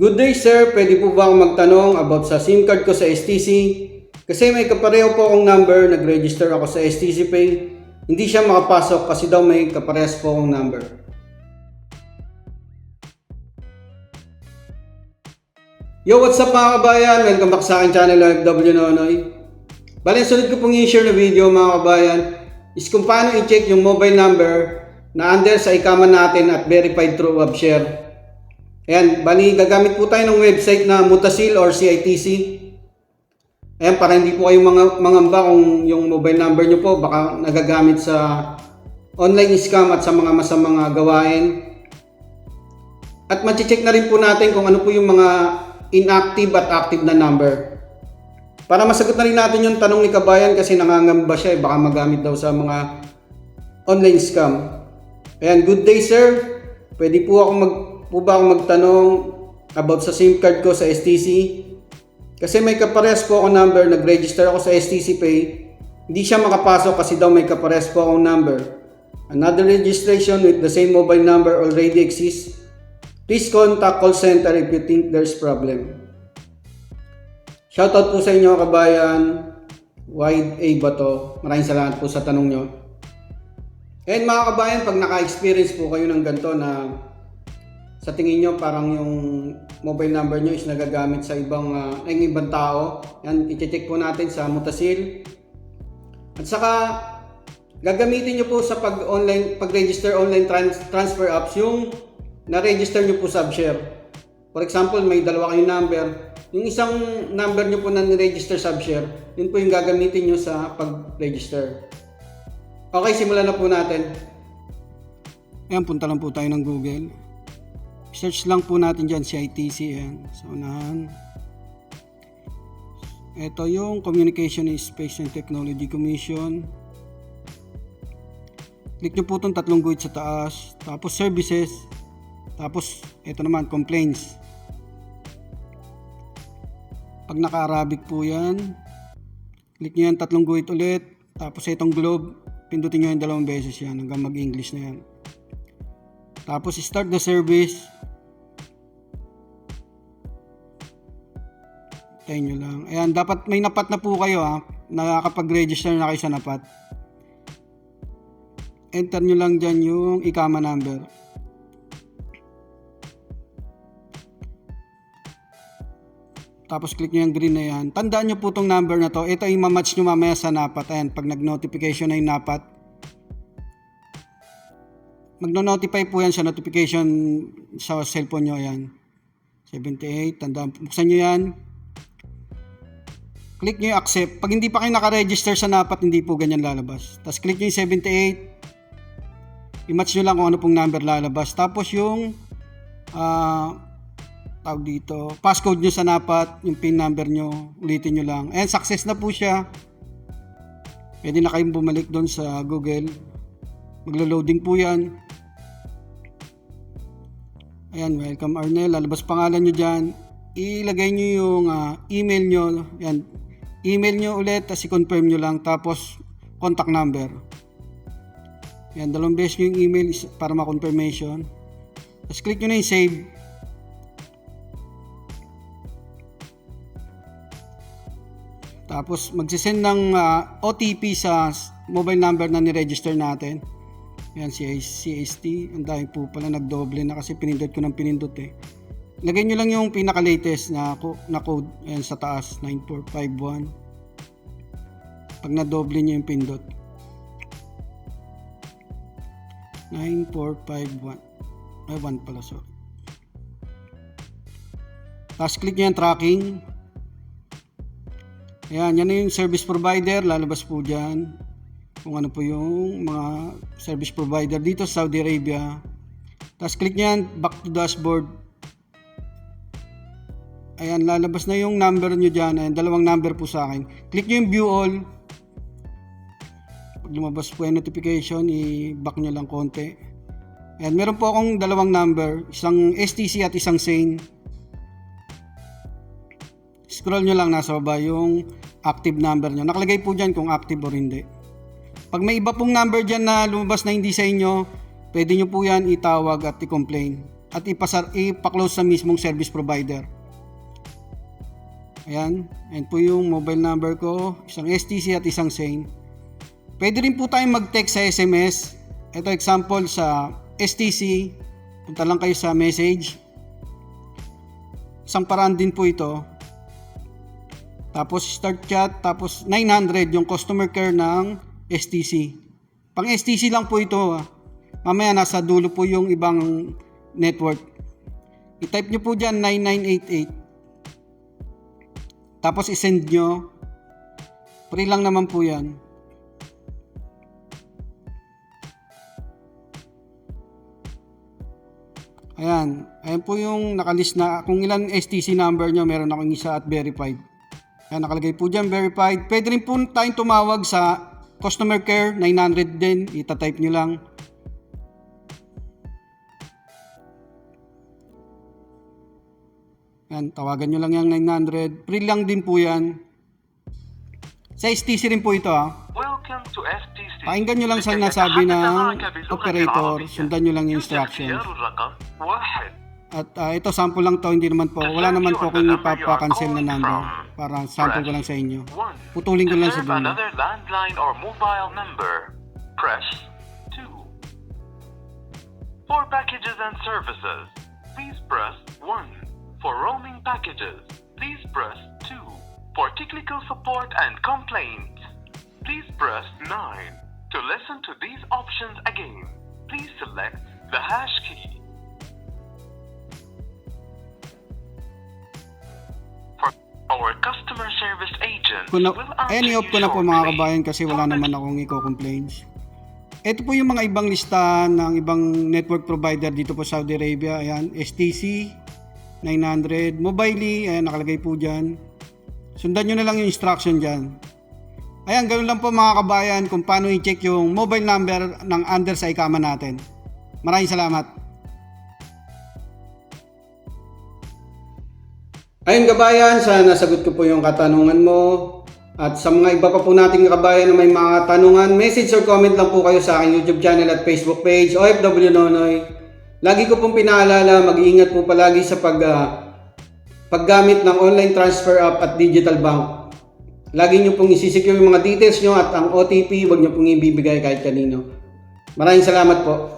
Good day sir, pwede po ba akong magtanong about sa SIM card ko sa STC? Kasi may kapareho po akong number, nag-register ako sa STC Pay. Hindi siya makapasok kasi daw may kaparehas po akong number. Yo, what's up mga kabayan? Welcome back sa akin channel OFW Nonoy. Bale, sunod ko pong i-share na video mga kabayan is kung paano i-check yung mobile number na under sa ikaman natin at verified through WebShare. Ayan, bali gagamit po tayo ng website na Mutasil or CITC. Ayan, para hindi po kayo mangamba kung yung mobile number nyo po baka nagagamit sa online scam at sa mga masamang gawain. At ma-check na rin po natin kung ano po yung mga inactive at active na number. Para masagot na rin natin yung tanong ni kabayan kasi nangangamba siya baka magamit daw sa mga online scam. Ayan, good day sir. Pwede po ba ako magtanong about sa SIM card ko sa STC? Kasi may kaparehas po akong number, nag-register ako sa STC Pay. Hindi siya makapasok kasi daw may kaparehas po akong number. Another registration with the same mobile number already exists. Please contact call center if you think there's problem. Shoutout po sa inyo kabayan. Wide A ba to? Maraming salamat po sa tanong nyo. And mga kabayan, pag naka-experience po kayo ng ganito na sa tingin nyo parang yung mobile number nyo is nagagamit sa ibang tao, yan, i-check po natin sa Mutasil. At saka gagamitin nyo po sa pag-register online transfer apps yung na-register nyo po sa WebShare. For example, may dalawa kayong number. Yung isang number nyo po na ni-register sa WebShare, yun po yung gagamitin nyo sa pag-register. Okay, simulan na po natin. Ayan, punta lang po tayo ng Google. Search lang po natin dyan CITC. Ayan, sa unahan. Ito yung Communication and Space and Technology Commission. Click nyo po itong tatlong guhit sa taas. Tapos Services. Tapos ito naman Complaints. Pag naka-Arabic po yan, click nyo yan tatlong guhit ulit. Tapos itong globe, pindutin nyo yan 2 beses yan hanggang mag-English na yan. Tapos start the service. Tayo nyo lang. Ayan, dapat may napat na po kayo nakakapag-register na kayo sa napat. Enter nyo lang dyan yung ikama number. Tapos click nyo yung green na yan. Tandaan nyo po itong number na to. Ito yung mamatch nyo mamaya sa napat. Ayan, pag nag-notification na yung napat. Magno-notify po yan sa notification sa cellphone nyo. Ayan. 78. Tandaan. Buksan nyo yan. Click nyo yung accept. Pag hindi pa kayo naka-register sa napat, hindi po ganyan lalabas. Tapos click nyo yung 78. I-match nyo lang kung ano pong number lalabas. Tapos yung tawag dito, passcode nyo sa napat, yung PIN number nyo, ulitin nyo lang. And success na po siya. Pwede na kayong bumalik doon sa Google. Maglo-loading po yan. Ayan, welcome Arnel. Lalabas pangalan nyo dyan. Ilagay nyo yung email nyo. Ayan, email nyo ulit, tapos i-confirm nyo lang. Tapos, contact number. Ayan, 2 beses nyo yung email para ma-confirmation. Tapos click nyo na yung save. Tapos magsisend ng OTP sa mobile number na ni-register natin. Ayan, CST. Ang dahil po pala nagdoble na kasi pinindot ko ng pinindot eh. Lagay nyo lang yung pinaka-latest na code. Ayan, sa taas, 9451. Pag na-doble nyo yung pindot. 9451. Ay, 1 pala, sorry. Tapos click nyo yung tracking. Ayan, yan na yung service provider. Lalabas po dyan kung ano po yung mga service provider dito sa Saudi Arabia. Tapos click nyo yan, back to dashboard. Ayan, lalabas na yung number nyo dyan. Ayan, 2 number po sa akin. Click nyo yung view all. Pag lumabas po yung notification, i-back nyo lang konti. Ayan, meron po akong 2 number. Isang STC at isang Sane. Scroll nyo lang nasa baba yung active number nyo. Nakalagay po dyan kung active or hindi. Pag may iba pong number dyan na lumabas na hindi sa inyo, pwede nyo po yan itawag at i-complain. at ipa-close sa mismong service provider. Ayan po yung mobile number ko, isang STC at isang SANE. Pwede rin po tayong mag-text sa SMS. Ito example sa STC, punta lang kayo sa message. Isang paraan din po ito. Tapos start chat, tapos 900 yung customer care ng STC. Pang STC lang po ito. Mamaya nasa dulo po yung ibang network. I-type nyo po dyan 9988. Tapos isend nyo. Free lang naman po yan. Ayan po yung nakalist na kung ilan STC number nyo, meron akong isa at verified. Ayan, nakalagay po dyan, verified. Pwede rin po tayong tumawag sa customer care, 900 din, itatype nyo lang. Ayan, tawagan nyo lang yung 900, free lang din po yan. Sa STC rin po ito Welcome to STC. Pakinggan nyo lang sa nasabi ng operator, sundan nyo lang yung instructions. At ito sample lang to, hindi naman po, wala naman po kung ipapa-cancel na number. Para sample ko lang sa inyo. Putulin ko lang sa dulo. Another landline or mobile number, press 2. For packages and services, please press 1. For roaming packages, please press 2. For technical support and complaints, please press 9. To listen to these options again, please select the hash key. For our customer service agent, i-off ko na po mga kabayan kasi wala naman akong i-complaints. Ito po yung mga ibang lista ng ibang network provider dito po sa Saudi Arabia. Ayan, STC 900, Mobily, ayan nakalagay po dyan. Sundan nyo na lang yung instruction dyan. Ayan, ganoon lang po mga kabayan kung paano i-check yung mobile number ng under sa ikama natin. Maraming salamat. Ayun kabayan, sana nasagot ko po yung katanungan mo. At sa mga iba pa po nating kabayan na may mga tanungan, message or comment lang po kayo sa aking YouTube channel at Facebook page, OFW Nonoy. Lagi ko pong pinaalala, mag-iingat po palagi sa paggamit ng online transfer app at digital bank. Lagi nyo pong isisecure yung mga details nyo at ang OTP, huwag nyo pong ibibigay kahit kanino. Maraming salamat po.